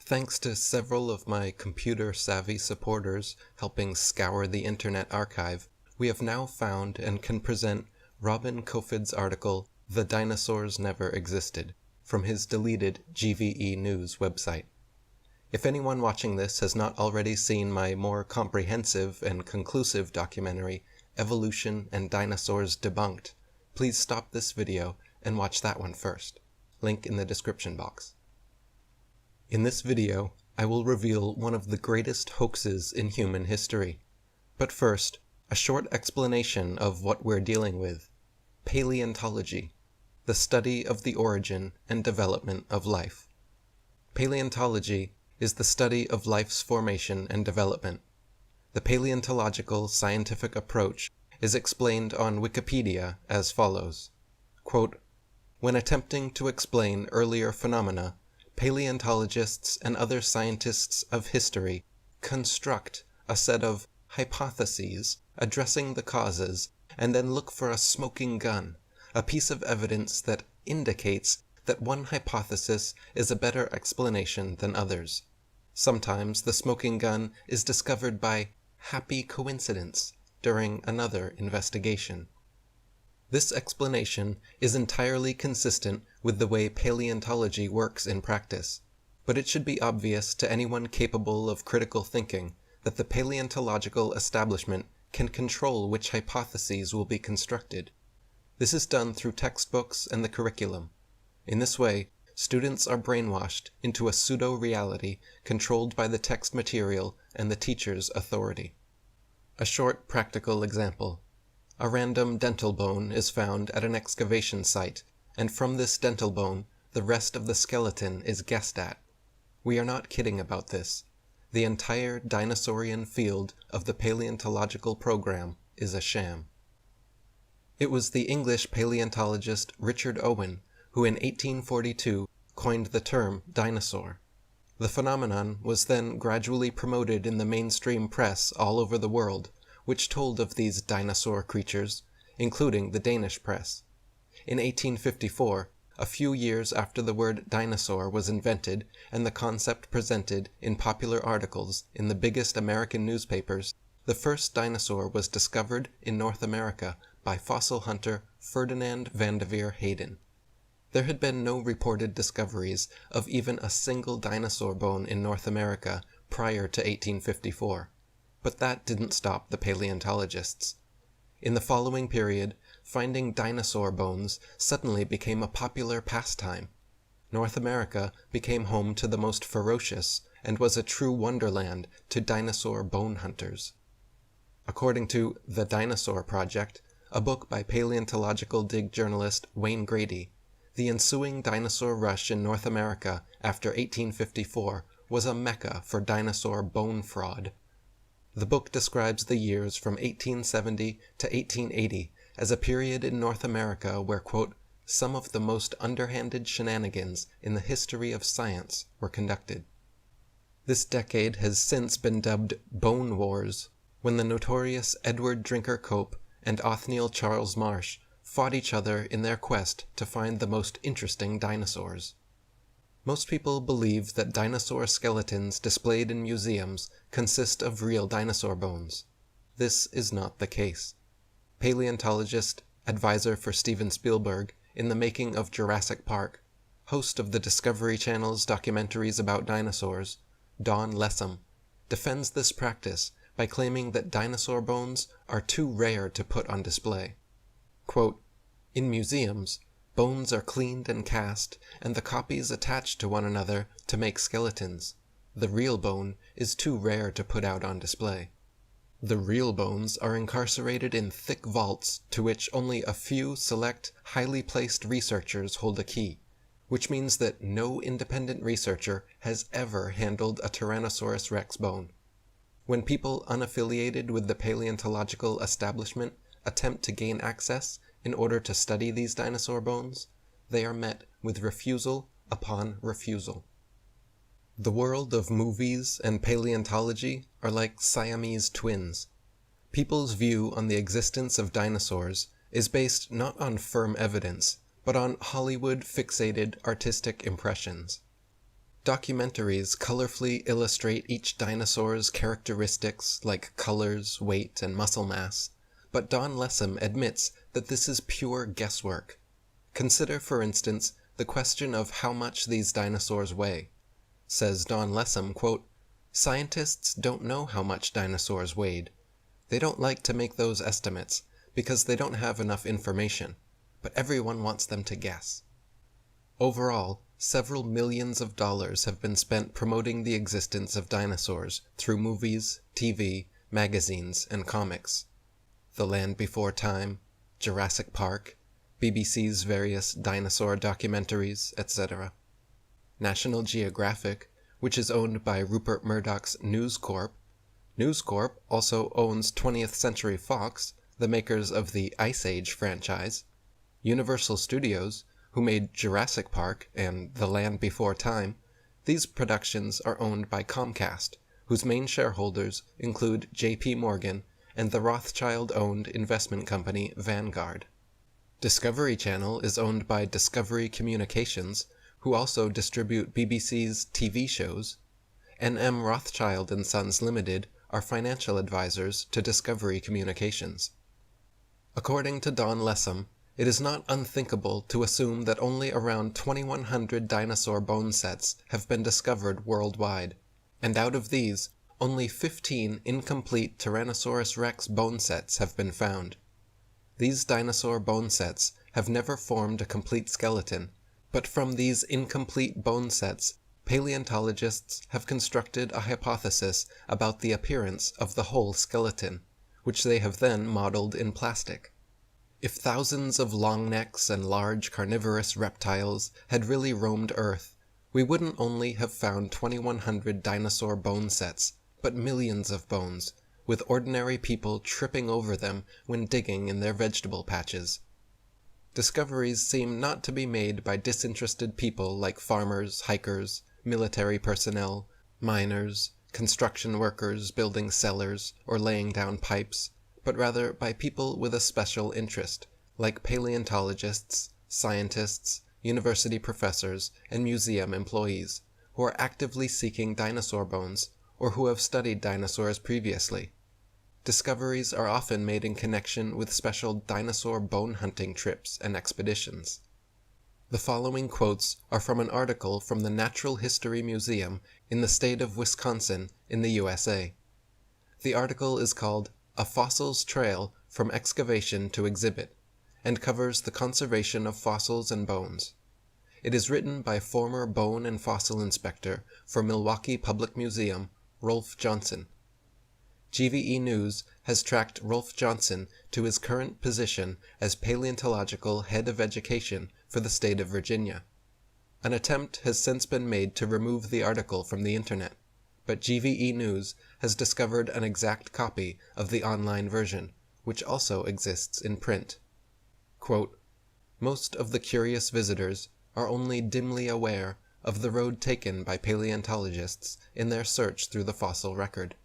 Thanks to several of my computer-savvy supporters helping scour the Internet Archive, we have now found and can present Robin Kofid's article, "The Dinosaurs Never Existed," from his deleted GVE News website. If anyone watching this has not already seen my more comprehensive and conclusive documentary, Evolution and Dinosaurs Debunked, please stop this video and watch that one first. Link in the description box. In this video, I will reveal one of the greatest hoaxes in human history. But first, a short explanation of what we're dealing with. Paleontology, the study of the origin and development of life. Paleontology is the study of life's formation and development. The paleontological scientific approach is explained on Wikipedia as follows. Quote, "When attempting to explain earlier phenomena, paleontologists and other scientists of history construct a set of hypotheses addressing the causes and then look for a smoking gun, a piece of evidence that indicates that one hypothesis is a better explanation than others. Sometimes the smoking gun is discovered by happy coincidence during another investigation. This explanation is entirely consistent with the way paleontology works in practice, but it should be obvious to anyone capable of critical thinking that the paleontological establishment can control which hypotheses will be constructed. This is done through textbooks and the curriculum. In this way, students are brainwashed into a pseudo-reality controlled by the text material and the teacher's authority. A short practical example. A random dental bone is found at an excavation site, and from this dental bone, the rest of the skeleton is guessed at. We are not kidding about this. The entire dinosaurian field of the paleontological program is a sham. It was the English paleontologist Richard Owen who in 1842 coined the term dinosaur. The phenomenon was then gradually promoted in the mainstream press all over the world, which told of these dinosaur creatures, including the Danish press. In 1854, a few years after the word dinosaur was invented and the concept presented in popular articles in the biggest American newspapers, the first dinosaur was discovered in North America by fossil hunter Ferdinand Vanderveer Hayden. There had been no reported discoveries of even a single dinosaur bone in North America prior to 1854. But that didn't stop the paleontologists. In the following period, finding dinosaur bones suddenly became a popular pastime. North America became home to the most ferocious and was a true wonderland to dinosaur bone hunters. According to The Dinosaur Project, a book by paleontological dig journalist Wayne Grady, the ensuing dinosaur rush in North America after 1854 was a mecca for dinosaur bone fraud. The book describes the years from 1870 to 1880 as a period in North America where, quote, "some of the most underhanded shenanigans in the history of science were conducted." This decade has since been dubbed Bone Wars, when the notorious Edward Drinker Cope and Othniel Charles Marsh fought each other in their quest to find the most interesting dinosaurs. Most people believe that dinosaur skeletons displayed in museums consist of real dinosaur bones. This is not the case. Paleontologist, advisor for Steven Spielberg in the making of Jurassic Park, host of the Discovery Channel's documentaries about dinosaurs, Don Lessam, defends this practice by claiming that dinosaur bones are too rare to put on display. Quote, "In museums, bones are cleaned and cast, and the copies attached to one another to make skeletons. The real bone is too rare to put out on display. The real bones are incarcerated in thick vaults to which only a few select, highly placed researchers hold a key, which means that no independent researcher has ever handled a Tyrannosaurus rex bone. When people unaffiliated with the paleontological establishment attempt to gain access in order to study these dinosaur bones, they are met with refusal upon refusal." The world of movies and paleontology are like Siamese twins. People's view on the existence of dinosaurs is based not on firm evidence, but on Hollywood-fixated artistic impressions. Documentaries colorfully illustrate each dinosaur's characteristics like colors, weight, and muscle mass, but Don Lessem admits that this is pure guesswork. Consider, for instance, the question of how much these dinosaurs weigh. Says Don Lessem, quote, "Scientists don't know how much dinosaurs weighed. They don't like to make those estimates because they don't have enough information, but everyone wants them to guess." Overall, several millions of dollars have been spent promoting the existence of dinosaurs through movies, TV, magazines, and comics. The Land Before Time, Jurassic Park, BBC's various dinosaur documentaries, etc. National Geographic, which is owned by Rupert Murdoch's News Corp. News Corp also owns 20th Century Fox, the makers of the Ice Age franchise. Universal Studios, who made Jurassic Park and The Land Before Time. These productions are owned by Comcast, whose main shareholders include J.P. Morgan and the Rothschild-owned investment company Vanguard. Discovery Channel is owned by Discovery Communications, who also distribute BBC's TV shows. N.M. Rothschild & Sons Limited are financial advisors to Discovery Communications. According to Don Lessem, it is not unthinkable to assume that only around 2,100 dinosaur bone sets have been discovered worldwide, and out of these, only 15 incomplete Tyrannosaurus rex bone sets have been found. These dinosaur bone sets have never formed a complete skeleton, but from these incomplete bone sets, paleontologists have constructed a hypothesis about the appearance of the whole skeleton, which they have then modeled in plastic. If thousands of long necks and large carnivorous reptiles had really roamed Earth, we wouldn't only have found 2,100 dinosaur bone sets, but millions of bones, with ordinary people tripping over them when digging in their vegetable patches. Discoveries seem not to be made by disinterested people like farmers, hikers, military personnel, miners, construction workers building cellars or laying down pipes, but rather by people with a special interest, like paleontologists, scientists, university professors, and museum employees, who are actively seeking dinosaur bones, or who have studied dinosaurs previously. Discoveries are often made in connection with special dinosaur bone hunting trips and expeditions. The following quotes are from an article from the Natural History Museum in the state of Wisconsin in the USA. The article is called "A Fossils Trail from Excavation to Exhibit," and covers the conservation of fossils and bones. It is written by former bone and fossil inspector for Milwaukee Public Museum, Rolf Johnson. GVE News has tracked Rolf Johnson to his current position as Paleontological Head of Education for the state of Virginia. An attempt has since been made to remove the article from the internet, but GVE News has discovered an exact copy of the online version, which also exists in print. Quote, "Most of the curious visitors are only dimly aware of the road taken by paleontologists in their search through the fossil record."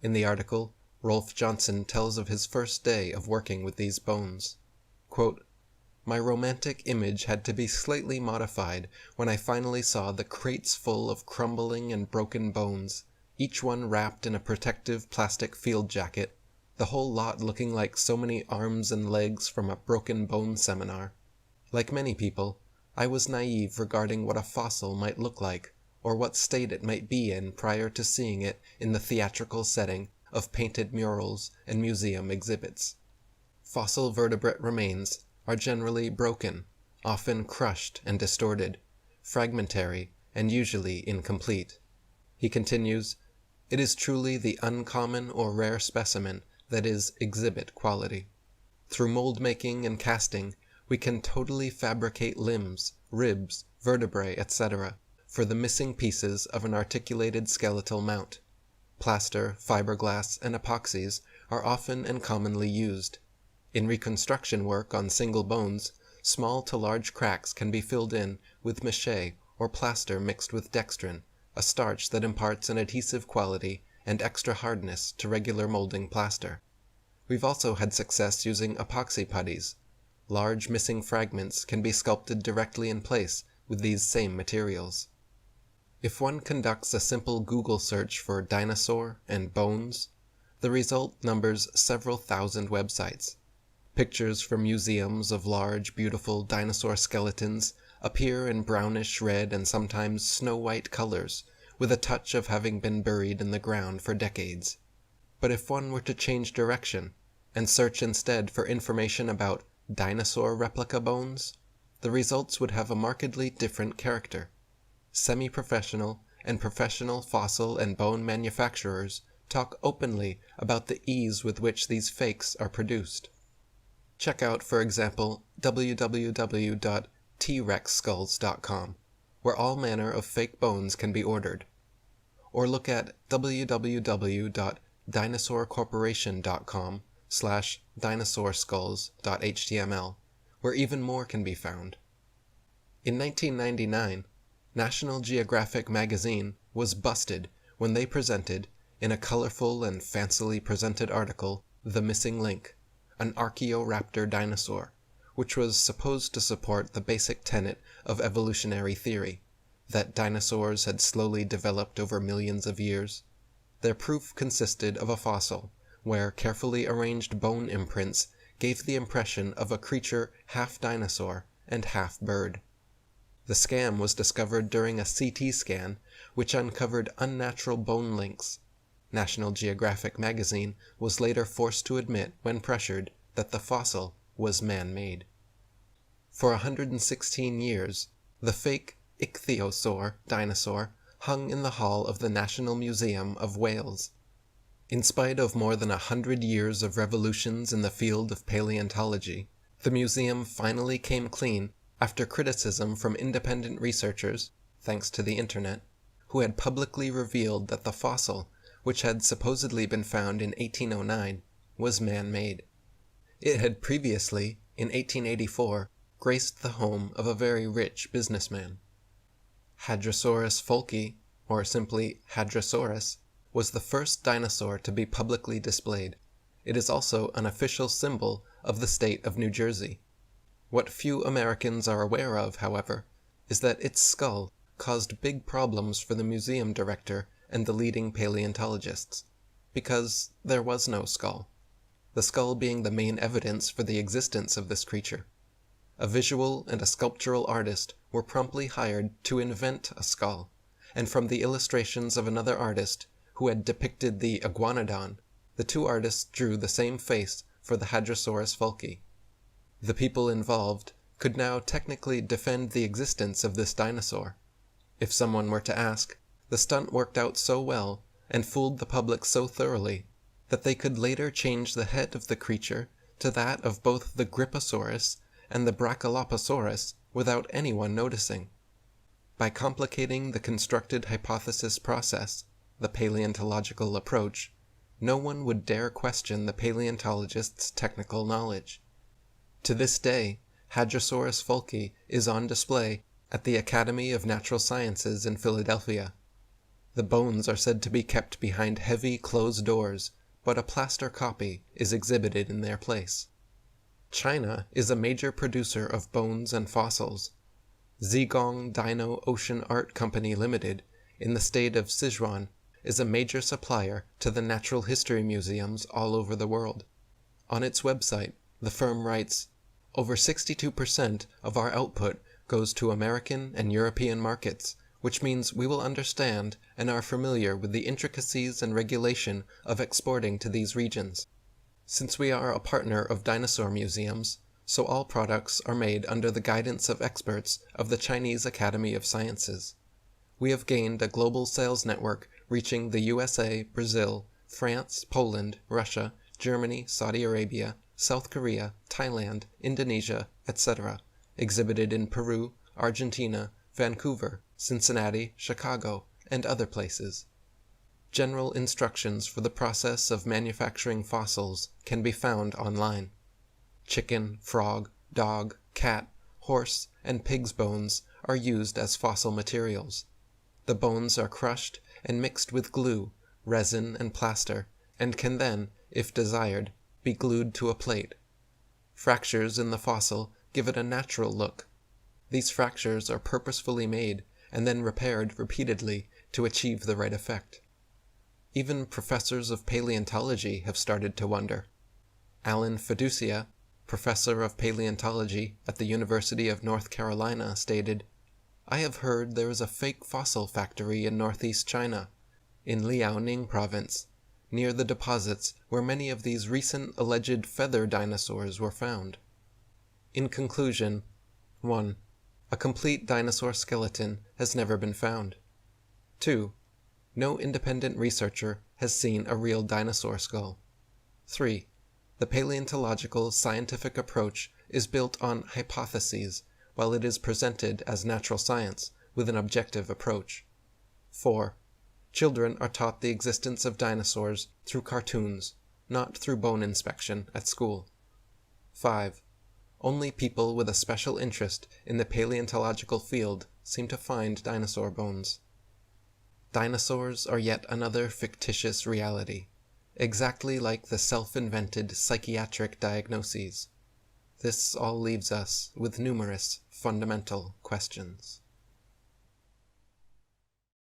In the article, Rolf Johnson tells of his first day of working with these bones. Quote, "My romantic image had to be slightly modified when I finally saw the crates full of crumbling and broken bones, each one wrapped in a protective plastic field jacket, the whole lot looking like so many arms and legs from a broken bone seminar. Like many people, I was naive regarding what a fossil might look like, or what state it might be in prior to seeing it in the theatrical setting of painted murals and museum exhibits. Fossil vertebrate remains are generally broken, often crushed and distorted, fragmentary, and usually incomplete." He continues, "It is truly the uncommon or rare specimen that is exhibit quality. Through mold making and casting, we can totally fabricate limbs, ribs, vertebrae, etc., for the missing pieces of an articulated skeletal mount. Plaster, fiberglass, and epoxies are often and commonly used. In reconstruction work on single bones, small to large cracks can be filled in with mache or plaster mixed with dextrin, a starch that imparts an adhesive quality and extra hardness to regular molding plaster. We've also had success using epoxy putties. Large missing fragments can be sculpted directly in place with these same materials." If one conducts a simple Google search for dinosaur and bones, the result numbers several thousand websites. Pictures from museums of large, beautiful dinosaur skeletons appear in brownish red and sometimes snow-white colors, with a touch of having been buried in the ground for decades. But if one were to change direction, and search instead for information about dinosaur replica bones, the results would have a markedly different character. Semi-professional and professional fossil and bone manufacturers talk openly about the ease with which these fakes are produced. Check out, for example, www.trexskulls.com, where all manner of fake bones can be ordered. Or look at www.dinosaurcorporation.com/dinosaurskulls.html, where even more can be found. In 1999, National Geographic magazine was busted when they presented, in a colorful and fancily presented article, The Missing Link, an Archaeoraptor dinosaur, which was supposed to support the basic tenet of evolutionary theory, that dinosaurs had slowly developed over millions of years. Their proof consisted of a fossil, where carefully arranged bone imprints gave the impression of a creature half dinosaur and half bird. The scam was discovered during a CT scan, which uncovered unnatural bone links. National Geographic magazine was later forced to admit, when pressured, that the fossil was man-made. For 116 years, the fake ichthyosaur dinosaur hung in the hall of the National Museum of Wales. In spite of more than 100 years of revolutions in the field of paleontology, the museum finally came clean after criticism from independent researchers, thanks to the internet, who had publicly revealed that the fossil, which had supposedly been found in 1809, was man-made. It had previously, in 1884, graced the home of a very rich businessman. Hadrosaurus folki, or simply Hadrosaurus, was the first dinosaur to be publicly displayed. It is also an official symbol of the state of New Jersey. What few Americans are aware of, however, is that its skull caused big problems for the museum director and the leading paleontologists, because there was no skull, the skull being the main evidence for the existence of this creature. A visual and a sculptural artist were promptly hired to invent a skull, and from the illustrations of another artist who had depicted the iguanodon, the two artists drew the same face for the Hadrosaurus folki. The people involved could now technically defend the existence of this dinosaur. If someone were to ask, the stunt worked out so well and fooled the public so thoroughly that they could later change the head of the creature to that of both the Griposaurus and the Brachioposaurus without anyone noticing. By complicating the constructed hypothesis process, the paleontological approach, no one would dare question the paleontologist's technical knowledge. To this day, Hadrosaurus folki is on display at the Academy of Natural Sciences in Philadelphia. The bones are said to be kept behind heavy closed doors, but a plaster copy is exhibited in their place. China is a major producer of bones and fossils. Zhejiang Dino Ocean Art Company Limited, in the state of Sichuan, is a major supplier to the natural history museums all over the world. On its website, the firm writes, "Over 62% of our output goes to American and European markets, which means we will understand and are familiar with the intricacies and regulation of exporting to these regions. Since we are a partner of dinosaur museums, so all products are made under the guidance of experts of the Chinese Academy of Sciences. We have gained a global sales network reaching the USA, Brazil, France, Poland, Russia, Germany, Saudi Arabia, South Korea, Thailand, Indonesia, etc., exhibited in Peru, Argentina, Vancouver, Cincinnati, Chicago, and other places. General instructions for the process of manufacturing fossils can be found online. Chicken, frog, dog, cat, horse, and pig's bones are used as fossil materials. The bones are crushed and mixed with glue, resin, and plaster, and can then, if desired, be glued to a plate. Fractures in the fossil give it a natural look. These fractures are purposefully made and then repaired repeatedly to achieve the right effect. Even professors of paleontology have started to wonder. Alan Fiducia, professor of paleontology at the University of North Carolina, stated, "I have heard there is a fake fossil factory in northeast China, in Liaoning province, near the deposits where many of these recent alleged feather dinosaurs were found." In conclusion, 1. A complete dinosaur skeleton has never been found. 2. No independent researcher has seen a real dinosaur skull. 3. The paleontological scientific approach is built on hypotheses, while it is presented as natural science with an objective approach. 4. Children are taught the existence of dinosaurs through cartoons, not through bone inspection at school. 5. Only people with a special interest in the paleontological field seem to find dinosaur bones. Dinosaurs are yet another fictitious reality, exactly like the self-invented psychiatric diagnoses. This all leaves us with numerous fundamental questions.